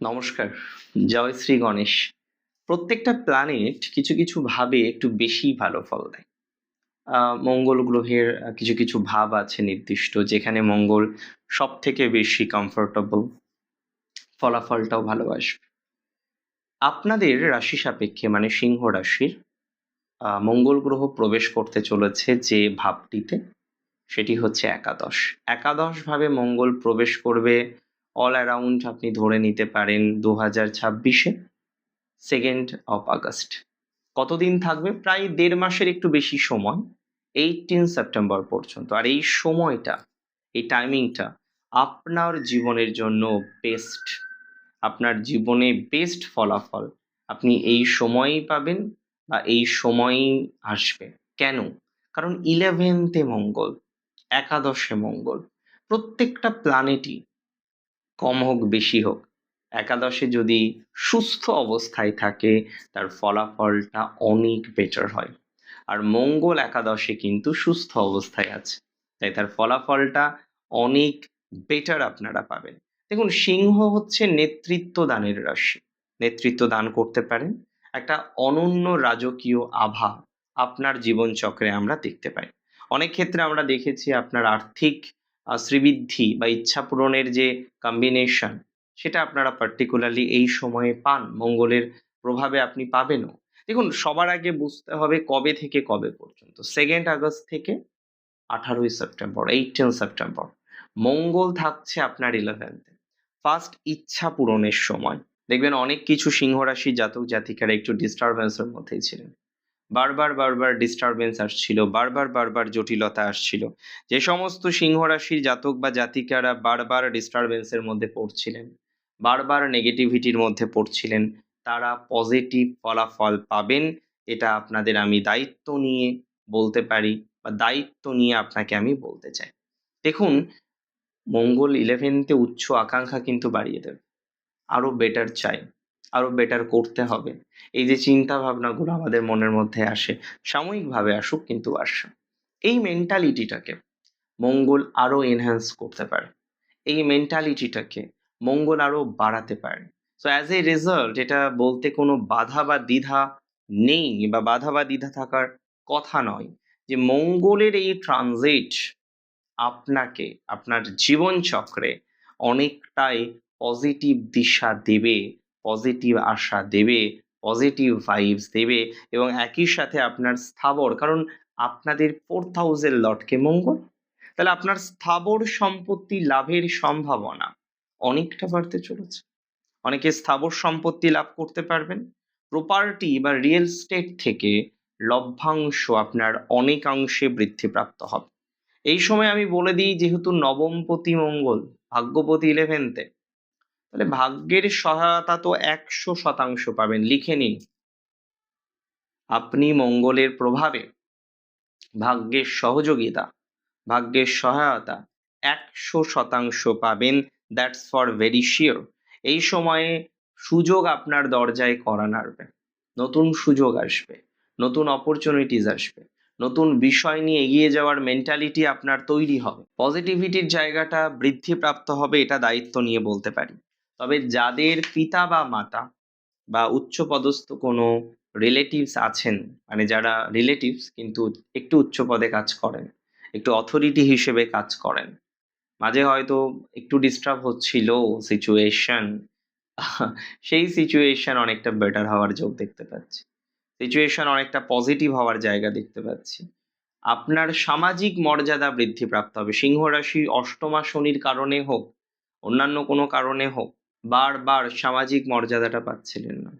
নমস্কার। জয় শ্রী গণেশ। প্রত্যেকটা প্ল্যানেট কিছু কিছু ভাবে একটু বেশিই ভালো ফল দেয়। মঙ্গল গ্রহের কিছু কিছু ভাব আছে নির্দিষ্ট, যেখানে মঙ্গল সবথেকে বেশি কমফোর্টেবল, ফলাফলটাও ভালো আসবে। আপনাদের রাশি সাপেক্ষে মানে সিংহ রাশির মঙ্গল গ্রহ প্রবেশ করতে চলেছে যে ভাবটিতে, সেটি হচ্ছে একাদশ। একাদশ ভাবে মঙ্গল প্রবেশ করবে অল অ্যারাউন্ড, আপনি ধরে নিতে পারেন 2026-এ 2 আগস্ট। কতদিন থাকবে? প্রায় 1.5 মাসের একটু বেশি সময়, 18 সেপ্টেম্বর পর্যন্ত। আর এই সময়টা, এই টাইমিংটা আপনার জীবনের জন্য বেস্ট। আপনার জীবনে বেস্ট ফলাফল আপনি এই সময়ই পাবেন, বা এই সময়ই আসবে। কেন? কারণ 11th-এ মঙ্গল, একাদশে মঙ্গল। প্রত্যেকটা প্ল্যানেটই, কম হোক বেশি হোক, একাদশে যদি সুস্থ অবস্থায় থাকে তার ফলাফলটা অনেক বেটার হয়। আর মঙ্গল একাদশে কিন্তু সুস্থ অবস্থায় আছে, তাই তার ফলাফলটা অনেক বেটার আপনারা পাবেন। দেখুন, সিংহ হচ্ছে নেতৃত্ব দানের রাশি। নেতৃত্ব দান করতে পারেন, একটা অনন্য রাজকীয় আভা আপনার জীবনচক্রে আমরা দেখতে পাই। অনেক ক্ষেত্রে আমরা দেখেছি আপনার আর্থিক শ্রীবৃদ্ধি বা ইচ্ছা পূরণের যে কম্বিনেশন, সেটা আপনারা পার্টিকুলারলি এই সময়ে পান। মঙ্গলের প্রভাবে আপনি পাবেনও। দেখুন, সবার আগে বুঝতে হবে কবে থেকে কবে পর্যন্ত। 2 আগস্ট থেকে 18 সেপ্টেম্বর, 18 সেপ্টেম্বর মঙ্গল থাকছে আপনার 11th-এ। ফার্স্ট ইচ্ছা পূরণের সময়। দেখবেন অনেক কিছু সিংহ রাশি জাতক জাতিকারা একটু ডিস্টারবেন্সের মধ্যেই ছিলেন। বারবার ডিস্টারবেন্স আসছিল, বারবার জটিলতা আসছিল। যে সমস্ত সিংহ রাশির জাতক বা জাতিকারা বারবার ডিস্টারবেন্সের মধ্যে পড়ছিলেন, বারবার নেগেটিভিটির মধ্যে পড়ছিলেন, তারা পজিটিভ ফলাফল পাবেন। এটা আপনাদের আমি দায়িত্ব নিয়ে বলতে পারি, বা দায়িত্ব নিয়ে আপনাকে আমি বলতে চাই। দেখুন, মঙ্গল 11th-এ উচ্চ আকাঙ্ক্ষা কিন্তু বাড়িয়ে দেবে। আরো বেটার চাই, আরো বেটার করতে হবে। এই যে চিন্তা ভাবনাগুলো আমাদের মনের মধ্যে আসে, সাময়িকভাবে আসুক কিন্তু আসে। এই মেন্টালিটিটাকে মঙ্গল আরো এনহ্যান্স করতে পারে। এই মেন্টালিটিটাকে মঙ্গল আরো বাড়াতে পারে। সো অ্যাজ এ রেজাল্ট, এটা বলতে কোনো বাধা বা দ্বিধা নেই, বা বাধা বা দ্বিধা থাকার কথা নয়, যে মঙ্গলের এই ট্রানজিট আপনাকে আপনার জীবনচক্রে অনেকটাই পজিটিভ দিশা দেবে, পজিটিভ আশা দেবে, পজিটিভ ভাইবস দেবে, এবং একই সাথে আপনার স্থাবর, কারণ আপনাদের 4th হাউসের লর্ডকে মঙ্গল, তাহলে আপনার স্থাবর সম্পত্তি লাভের সম্ভাবনা অনেকটা বাড়তে চলেছে। অনেকে স্থাবর সম্পত্তি লাভ করতে পারবেন। প্রপার্টি বা রিয়েল স্টেট থেকে লভ্যাংশ আপনার অনেকাংশে বৃদ্ধিপ্রাপ্ত হবে। এই সময় আমি বলে দিই, যেহেতু নবমপতি মঙ্গল, ভাগ্যপতি 11th-এ, তাহলে ভাগ্যের সহায়তা তো 100% পাবেন। লিখে নিন, আপনি মঙ্গলের প্রভাবে ভাগ্যের সহযোগিতা, ভাগ্যের সহায়তা 100% পাবেন। That's for very sure. এই সময়ে সুযোগ আপনার দরজায় কড়া নাড়বে। নতুন সুযোগ আসবে, নতুন অপরচুনিটিস আসবে, নতুন বিষয় নিয়ে এগিয়ে যাওয়ার মেন্টালিটি আপনার তৈরি হবে, পজিটিভিটির জায়গাটা বৃদ্ধিপ্রাপ্ত হবে, এটা দায়িত্ব নিয়ে বলতে পারি। তবে যাদের পিতা বা মাতা বা উচ্চপদস্থ কোনো রিলেটিভস আছেন, মানে যারা রিলেটিভস কিন্তু একটু উচ্চ পদে কাজ করেন, একটু অথরিটি হিসেবে কাজ করেন, মাঝে হয়তো একটু ডিস্টার্ব হচ্ছিল সিচুয়েশন, সেই সিচুয়েশন অনেকটা বেটার হওয়ার যোগ দেখতে পাচ্ছি। সিচুয়েশন অনেকটা পজিটিভ হওয়ার জায়গা দেখতে পাচ্ছি। আপনার সামাজিক মর্যাদা বৃদ্ধিপ্রাপ্ত হবে। সিংহ রাশি অষ্টমা শনির কারণে হোক, অন্যান্য কোনো কারণে হোক, বারবার সামাজিক মর্যাদাটা পাচ্ছিলেন না,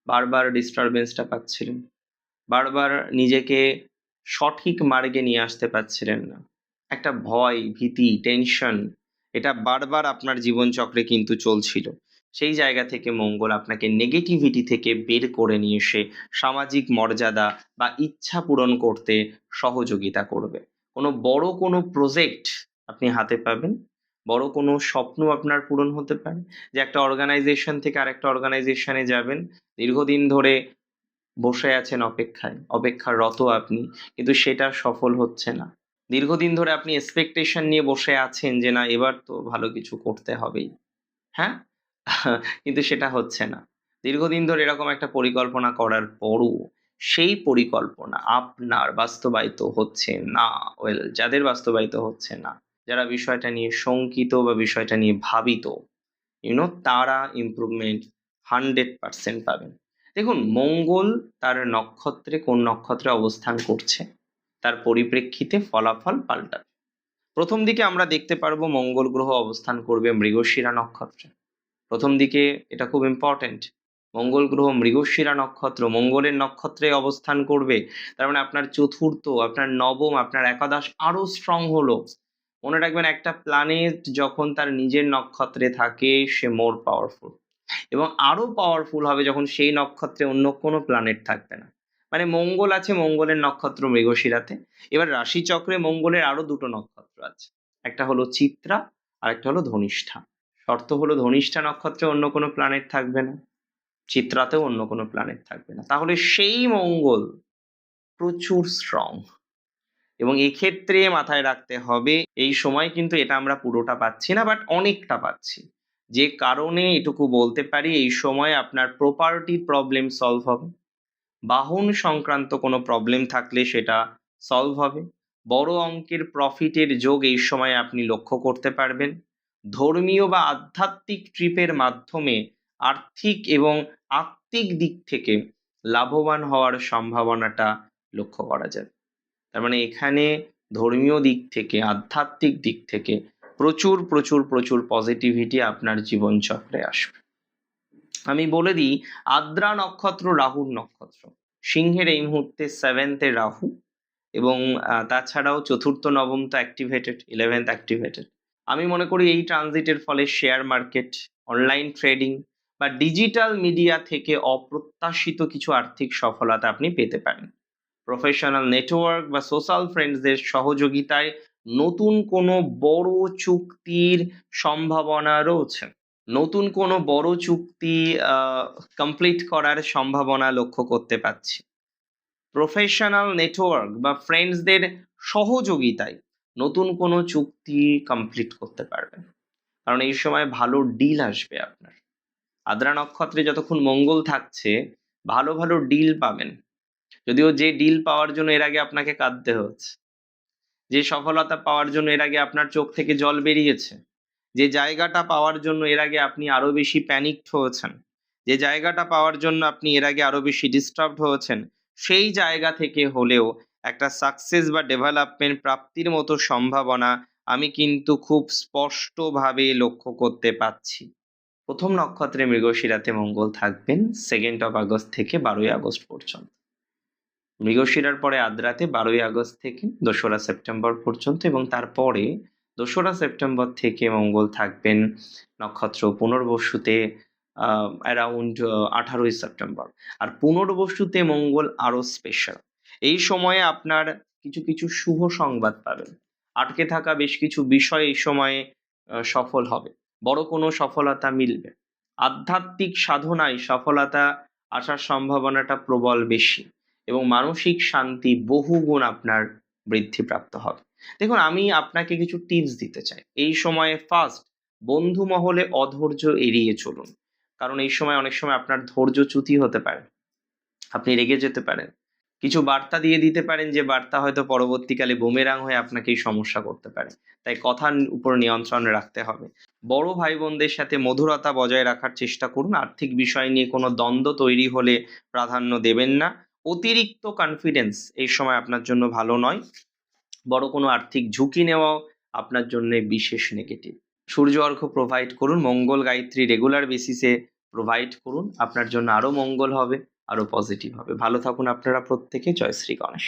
বারবার ডিস্টারবেন্সটা পাচ্ছিলেন, বারবার নিজেকে সঠিক মার্গে নিয়ে আসতে পারছিলেন না। একটা ভয়, ভীতি, টেনশন, এটা বারবার আপনার জীবনচক্রে কিন্তু চলছিল। সেই জায়গা থেকে মঙ্গল আপনাকে নেগেটিভিটি থেকে বের করে নিয়ে এসে সামাজিক মর্যাদা বা ইচ্ছা পূরণ করতে সহযোগিতা করবে। কোনো প্রজেক্ট আপনি হাতে পাবেন, বড় কোনো স্বপ্ন আপনার পূরণ হতে পারে, যে একটা অর্গানাইজেশন থেকে আরেকটা অর্গানাইজেশনে যাবেন। দীর্ঘদিন ধরে বসে আছেন অপেক্ষায়, অপেক্ষারত আপনি, কিন্তু সেটা সফল হচ্ছে না। দীর্ঘদিন ধরে আপনি এক্সপেকটেশন নিয়ে বসে আছেন যে না, এবার তো ভালো কিছু করতে হবেই। হ্যাঁ? কিন্তু সেটা হচ্ছে না। দীর্ঘদিন ধরে এরকম একটা পরিকল্পনা করার পরও সেই পরিকল্পনা আপনার বাস্তবায়িত হচ্ছে না। ওয়েল, যাদের বাস্তবায়িত হচ্ছে না, যারা বিষয়টা নিয়ে শঙ্কিত বা বিষয়টা নিয়ে ভাবিত, তারা ইমপ্রুভমেন্ট 100% পাবেন। দেখুন, মঙ্গল তার নক্ষত্রে কোন নক্ষত্রে অবস্থান করছে তার পরিপ্রেক্ষিতে ফলাফল পাল্টাবে। প্রথম দিকে আমরা দেখতে পারবো মঙ্গল গ্রহ অবস্থান করবে মৃগশিরা নক্ষত্রে। প্রথম দিকে এটা খুব ইম্পর্টেন্ট। মঙ্গল গ্রহ মৃগশিরা নক্ষত্র, মঙ্গলের নক্ষত্রে অবস্থান করবে, তার মানে আপনার চতুর্থ, আপনার নবম, আপনার একাদশ আরো স্ট্রং হলো। মনে রাখবেন, একটা প্ল্যানেট যখন তার নিজের নক্ষত্রে থাকে সে মোর পাওয়ারফুল, এবং আরো পাওয়ারফুল হবে যখন সেই নক্ষত্রে অন্য কোনো প্ল্যানেট থাকবে না। মানে মঙ্গল আছে, মঙ্গলের নক্ষত্র মৃগশিরাতে। এবার রাশিচক্রে মঙ্গলের আরো দুটো নক্ষত্র আছে, একটা হলো চিত্রা আর একটা হলো ধনিষ্ঠা। শর্ত হলো ধনিষ্ঠা নক্ষত্রে অন্য কোনো প্ল্যানেট থাকবে না, চিত্রাতেও অন্য কোনো প্ল্যানেট থাকবে না। তাহলে সেই মঙ্গল প্রচুর স্ট্রং। এবং এক্ষেত্রে মাথায় রাখতে হবে, এই সময় কিন্তু এটা আমরা পুরোটা পাচ্ছি না, বাট অনেকটা পাচ্ছি। যে কারণে এটুকু বলতে পারি, এই সময় আপনার প্রপার্টি প্রবলেম সলভ হবে, বাহন সংক্রান্ত কোনো প্রবলেম থাকলে সেটা সলভ হবে, বড় অঙ্কের প্রফিটের যোগ এই সময় আপনি লক্ষ্য করতে পারবেন, ধর্মীয় বা আধ্যাত্মিক ট্রিপের মাধ্যমে আর্থিক এবং আত্মিক দিক থেকে লাভবান হওয়ার সম্ভাবনাটা লক্ষ্য করা যাবে। তার মানে এখানে ধর্মীয় দিক থেকে, আধ্যাত্মিক দিক থেকে প্রচুর প্রচুর প্রচুর পজিটিভিটি আপনার জীবনচক্রে আসবে। আমি বলে দিই, আদ্রা নক্ষত্র রাহুর নক্ষত্র। সিংহের এই মুহূর্তে 7th-এ রাহু, এবং তাছাড়াও চতুর্থ নবম তো অ্যাক্টিভেটেড, 11th অ্যাক্টিভেটেড। আমি মনে করি এই ট্রানজিটের ফলে শেয়ার মার্কেট, অনলাইন ট্রেডিং বা ডিজিটাল মিডিয়া থেকে অপ্রত্যাশিত কিছু আর্থিক সফলতা আপনি পেতে পারেন। প্রফেশনাল নেটওয়ার্ক বা সোশ্যাল ফ্রেন্ডসদের সহযোগিতায় নতুন কোনো বড় চুক্তির সম্ভাবনা রয়েছে। নতুন কোনো বড় চুক্তি কমপ্লিট করার সম্ভাবনা লক্ষ্য করতে পারছি। প্রফেশনাল নেটওয়ার্ক বা ফ্রেন্ডসদের সহযোগিতায় নতুন কোনো চুক্তি কমপ্লিট করতে পারবেন, কারণ এই সময় ভালো ডিল আসবে আপনার। আদ্রা নক্ষত্রে যতক্ষণ মঙ্গল থাকছে, ভালো ভালো ডিল পাবেন। যদিও যে ডিল পাওয়ার জন্য এর আগে আপনাকে কাঁদতে হচ্ছে, যে সফলতা পাওয়ার জন্য এর আগে আপনার চোখ থেকে জল বেরিয়েছে, যে জায়গাটা পাওয়ার জন্য এর আগে আপনি আরো বেশি প্যানিকড হয়েছেন, যে জায়গাটা পাওয়ার জন্য আপনি এর আগে আরো বেশি ডিস্টার্বড হয়েছেন, সেই জায়গা থেকে হলেও একটা সাকসেস বা ডেভেলপমেন্ট প্রাপ্তির মতো সম্ভাবনা আমি কিন্তু খুব স্পষ্টভাবে লক্ষ্য করতে পাচ্ছি। প্রথম নক্ষত্রে মৃগশিরাতে মঙ্গল থাকবেন 2nd of August থেকে 12ই আগস্ট পর্যন্ত। মৃগশিরার পরে আদ্রাতে 12ই আগস্ট থেকে 2রা সেপ্টেম্বর পর্যন্ত, এবং তারপরে 2রা সেপ্টেম্বর থেকে মঙ্গল থাকবেন নক্ষত্র পুনর্বসুতে অ্যারাউন্ড 18ই সেপ্টেম্বর। আর পুনর্বসুতে মঙ্গল আরো স্পেশাল। এই সময়ে আপনার কিছু কিছু শুভ সংবাদ পাবেন, আটকে থাকা বেশ কিছু বিষয় এই সময়ে সফল হবে, বড় কোনো সফলতা মিলবে, আধ্যাত্মিক সাধনায় সফলতা আসার সম্ভাবনাটা প্রবল বেশি, এবং মানসিক শান্তি বহুগুণ আপনার বৃদ্ধিপ্রাপ্ত হবে। দেখুন, আমি আপনাকে কিছু টিপস দিতে চাই। এই সময়ে ফার্স্ট, বন্ধু মহলে অধৈর্য এড়িয়ে চলুন, কারণ এই সময় অনেক সময় আপনার ধৈর্যচ্যুতি হতে পারে, আপনি রেগে যেতে পারেন, কিছু বার্তা দিয়ে দিতে পারেন যে বার্তা হয়তো পরবর্তীকালে বুমেরাং হয়ে আপনাকেই সমস্যা করতে পারে। তাই কথার উপর নিয়ন্ত্রণ রাখতে হবে। বড় ভাই বোনদের সাথে মধুরতা বজায় রাখার চেষ্টা করুন। আর্থিক বিষয় নিয়ে কোনো দ্বন্দ্ব তৈরি হলে প্রাধান্য দেবেন না। অতিরিক্ত কনফিডেন্স এই সময় আপনার জন্য ভালো নয়। বড় কোনো আর্থিক ঝুঁকি নেওয়াও আপনার জন্য বিশেষ নেগেটিভ। সূর্য অর্ঘ্য প্রোভাইড করুন, মঙ্গল গায়ত্রী রেগুলার বেসিসে প্রোভাইড করুন, আপনার জন্য আরো মঙ্গল হবে, আরো পজিটিভ হবে। ভালো থাকুন আপনারা প্রত্যেকে। জয় শ্রী গণেশ।